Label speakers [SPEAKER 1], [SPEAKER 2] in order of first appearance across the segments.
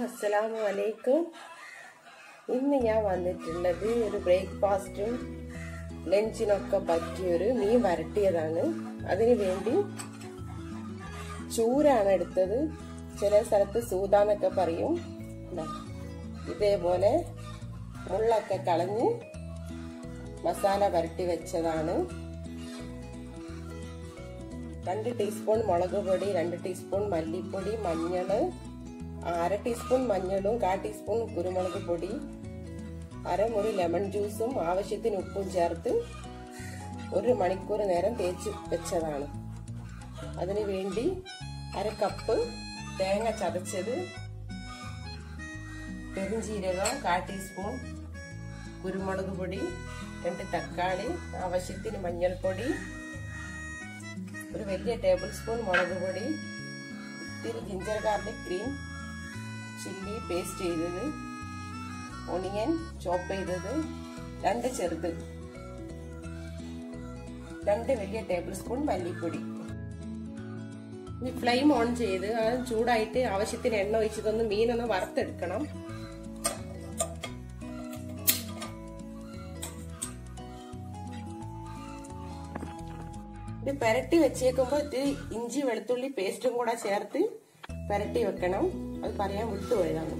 [SPEAKER 1] അസ്സലാമു അലൈക്കും. ഇന്ന് ഞാൻ വന്നിട്ടുള്ളത് ഒരു ബ്രേക്ക്ഫാസ്റ്റും ലഞ്ചിനൊക്കെ പറ്റിയൊരു മീൻ വരട്ടിയതാണ്. അതിനു വേണ്ടി ചൂരാണ് എടുത്തത്. ചില സ്ഥലത്ത് സൂതാന്നൊക്കെ പറയും. ഇതേപോലെ മുള്ളൊക്കെ കളഞ്ഞ് മസാല വരട്ടി വെച്ചതാണ്. 2 ടീസ്പൂൺ മുളക് പൊടി, 2 ടീസ്പൂൺ മല്ലിപ്പൊടി, മഞ്ഞള്, 1/2 ടീസ്പൂൺ മഞ്ഞളും 1/4 ടീസ്പൂൺ കുരുമുളക് പൊടി, അരമുറി ലെമൺ ജ്യൂസും ആവശ്യത്തിന് ഉപ്പും ചേർത്ത് 1 മണിക്കൂർ നേരം തേച്ച് വെച്ചതാണ്. അതിനു വേണ്ടി 1/2 കപ്പ് തേങ്ങ ചതച്ചത്, പെരുംജീരകം 1/4 ടീസ്പൂൺ, കുരുമുളക് പൊടി, 2 തക്കാളി, ആവശ്യത്തിന് മഞ്ഞൾപ്പൊടി, ഒരു വലിയ ടേബിൾ സ്പൂൺ മുളക് പൊടി, ഇത്തിരി ginger garlic green chilli paste ചെയ്തത്, ഒണിയൻ ചോപ്പ് ചെയ്തത്, 2 ചെറുത്, 2 വലിയ ടേബിൾ സ്പൂൺ മല്ലിപ്പൊടി. ഇനി ഫ്ലെയിം ഓൺ ചെയ്ത് അത് ചൂടായിട്ട് ആവശ്യത്തിന് എണ്ണ ഒഴിച്ചതൊന്ന് മീനൊന്ന് വറുത്തെടുക്കണം. ഇത് പെരട്ടി വെച്ചേക്കുമ്പോൾ ഇത്തിരി ഇഞ്ചി വെളുത്തുള്ളി പേസ്റ്റും കൂടെ ചേർത്ത് പെരട്ടി വെക്കണം. അത് പറയാൻ വിട്ടുപോയതാണ്.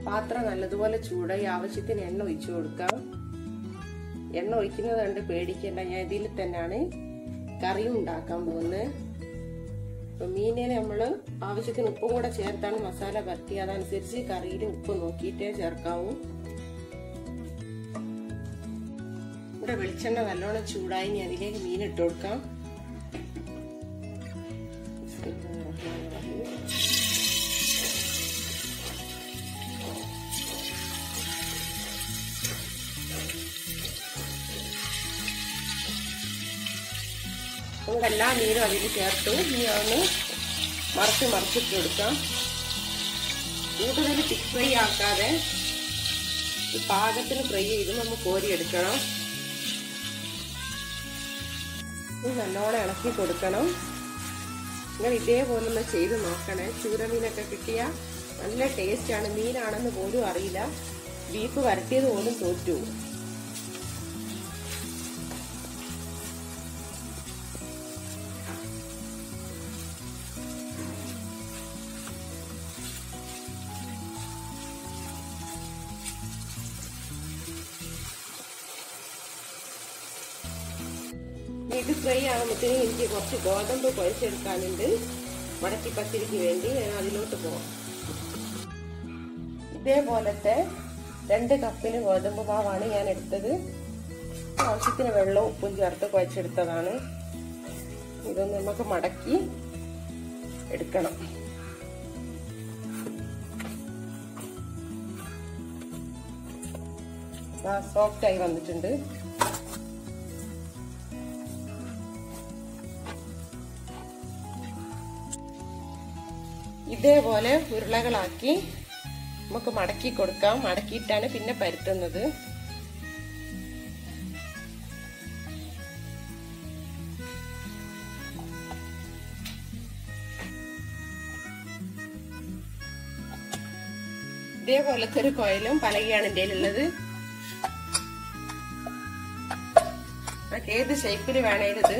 [SPEAKER 1] പാത്രം നല്ലതുപോലെ ചൂടായി ആവശ്യത്തിന് എണ്ണ ഒഴിച്ചു കൊടുക്കാം. എണ്ണ ഒഴിക്കുന്നത് കണ്ട് പേടിക്കേണ്ട, ഞാൻ ഇതിൽ തന്നെയാണ് കറിയും ഉണ്ടാക്കാൻ പോകുന്നത്. അപ്പൊ മീനിനെ നമ്മള് ആവശ്യത്തിന് ഉപ്പും കൂടെ ചേർത്താണ് മസാല പരത്തി. അതനുസരിച്ച് കറിയിൽ ഉപ്പ് നോക്കിയിട്ടേ ചേർക്കാവൂ. ഇവിടെ വെളിച്ചെണ്ണ നല്ലോണം ചൂടായി. ഇനി അതിലേക്ക് മീൻ ഇട്ട് കൊടുക്കാം. നമുക്ക് എല്ലാ മീനും അതിൽ ചേർത്തു. ഇനി അതൊന്ന് മറിച്ചിട്ട് കൊടുക്കാം. കൂടുതൽ തിക്ക് ഫ്രൈ ആക്കാതെ പാകത്തിന് ഫ്രൈ ചെയ്ത് നമ്മൾ കോരിയെടുക്കണം. ഇത് നല്ലോണം ഇളക്കി കൊടുക്കണം. നിങ്ങൾ ഇതേപോലെ ഒന്ന് ചെയ്ത് നോക്കണേ. ചൂരമീനൊക്കെ കിട്ടിയ നല്ല ടേസ്റ്റാണ്. മീനാണെന്ന് പോലും അറിയില്ല. ബീഫ് വരട്ടിയത് പോലും തോറ്റു. ഇത് ഫ്രൈ ആകുമ്പോഴത്തേനും എനിക്ക് കുറച്ച് ഗോതമ്പ് കുഴച്ചെടുക്കാനുണ്ട്. മടക്കി പത്തിരിക്ക് വേണ്ടി ഞാൻ അതിലോട്ട് പോകാം. ഇതേപോലത്തെ 2 കപ്പിന് ഗോതമ്പ് മാവാണ് ഞാൻ എടുത്തത്. ആവശ്യത്തിന് വെള്ളവും ഉപ്പും ചേർത്ത് കുഴച്ചെടുത്തതാണ്. ഇതൊന്ന് നമുക്ക് മടക്കി എടുക്കണം. സോഫ്റ്റ് ആയി വന്നിട്ടുണ്ട്. ഇതേപോലെ ഉരുളകളാക്കി നമുക്ക് മടക്കി കൊടുക്കാം. മടക്കിയിട്ടാണ് പിന്നെ പരത്തുന്നത്. ഇതേപോലത്തെ ഒരു കോയിലും പലകയാണ് എൻ്റെ ഉള്ളത്. ഏത് ഷേപ്പിൽ വേണേലും ഇത്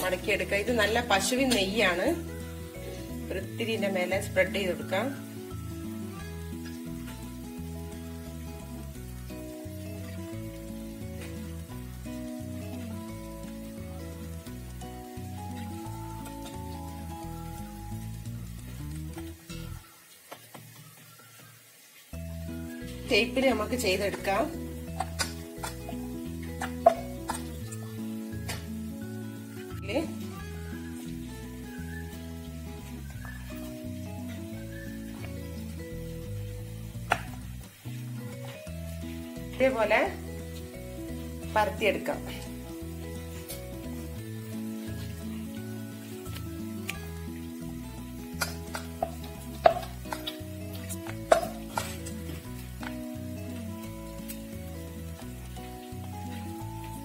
[SPEAKER 1] മടക്കിയെടുക്കാം. ഇത് നല്ല പശുവിൻ നെയ്യാണ്. ഒത്തിരിന്റെ മേലെ സ്പ്രെഡ് ചെയ്ത് കൊടുക്കാം. ടേപ്പിൽ നമുക്ക് ചെയ്തെടുക്കാം. ഇതേപോലെ പരത്തിയെടുക്കാം.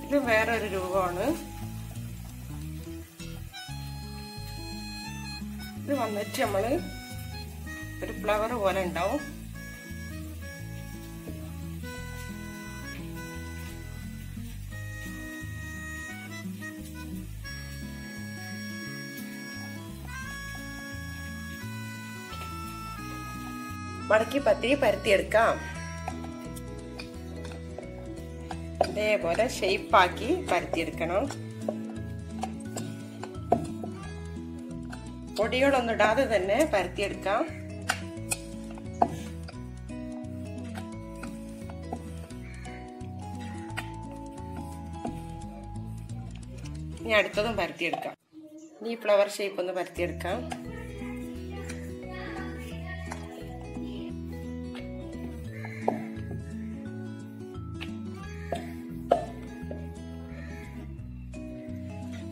[SPEAKER 1] ഇത് വേറൊരു രൂപമാണ്. ഇത് വന്നിട്ട് നമ്മള് ഒരു ഫ്ലവർ പോലെ ഉണ്ടാവും. മടക്കി പത്തിരി പരത്തിയെടുക്കാം. ഇതേപോലെ ഷേപ്പാക്കി പരത്തിയെടുക്കണം. പൊടികളൊന്നും ഇടാതെ തന്നെ പരത്തിയെടുക്കാം. ഇനി അടുത്തതും പരത്തിയെടുക്കാം. ഇനി ഫ്ലവർ ഷേപ്പ് ഒന്ന് പരത്തിയെടുക്കാം.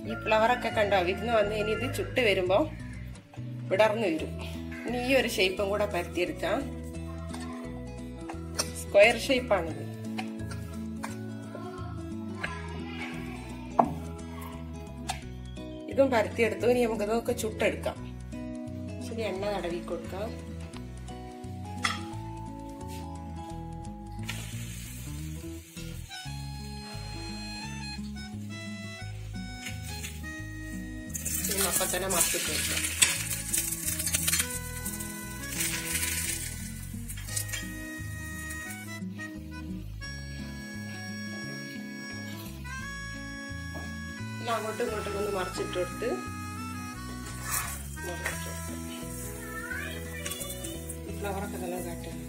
[SPEAKER 1] ഈ ഫ്ലവറൊക്കെ കണ്ടോ വിരുന്ന് വന്ന് ഇനി ഇത് ചുട്ട് വരുമ്പോ വിടർന്നു വരും. ഇനി ഈ ഒരു ഷേപ്പും കൂടെ പരത്തിയെടുക്കാം. സ്ക്വയർ ഷേപ്പാണിത്. ഇതും പരത്തിയെടുത്തു. ഇനി നമുക്ക് ഇതൊക്കെ ചുട്ടെടുക്കാം. ശരി, എണ്ണ തടവി കൊടുക്കാം. അപ്പം തന്നെ മറച്ചിട്ട് വെക്കാം. അങ്ങോട്ടും ഇങ്ങോട്ടും ഒന്ന് മറിച്ചിട്ട് കൊടുത്ത് ഫ്ലവറൊക്കെ നല്ല കാട്ടാണ്.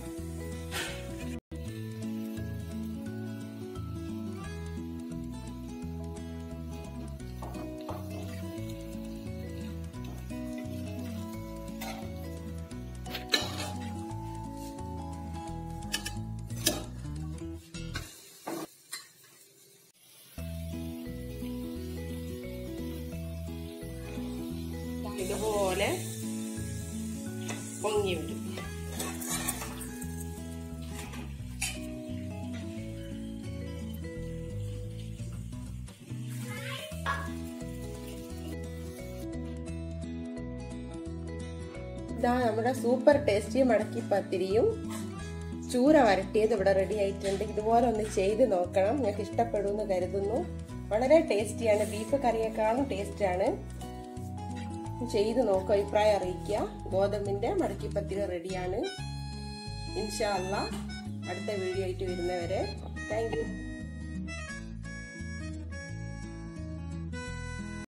[SPEAKER 1] ഇതുപോലെ പൊങ്ങി വരും. ഇതാ നമ്മുടെ സൂപ്പർ ടേസ്റ്റി മടക്കി പത്തിരിയും ചൂര വരട്ടിയത് ഇവിടെ റെഡി ആയിട്ടുണ്ട്. ഇതുപോലെ ഒന്ന് ചെയ്ത് നോക്കണം. നിങ്ങൾക്ക് ഇഷ്ടപ്പെടുമെന്ന് കരുതുന്നു. വളരെ ടേസ്റ്റിയാണ്. ബീഫ് കറിയേക്കാളും ടേസ്റ്റാണ്. ചെയ്ത് നോക്കുക, അഭിപ്രായം അറിയിക്കുക. ഗോതമ്പിന്റെ മടക്കിപ്പത്തിരി റെഡിയാണ്. ഇൻഷാ അല്ലാഹ് അടുത്ത വീഡിയോ ആയിട്ട് വരുന്നവരെ താങ്ക് യു.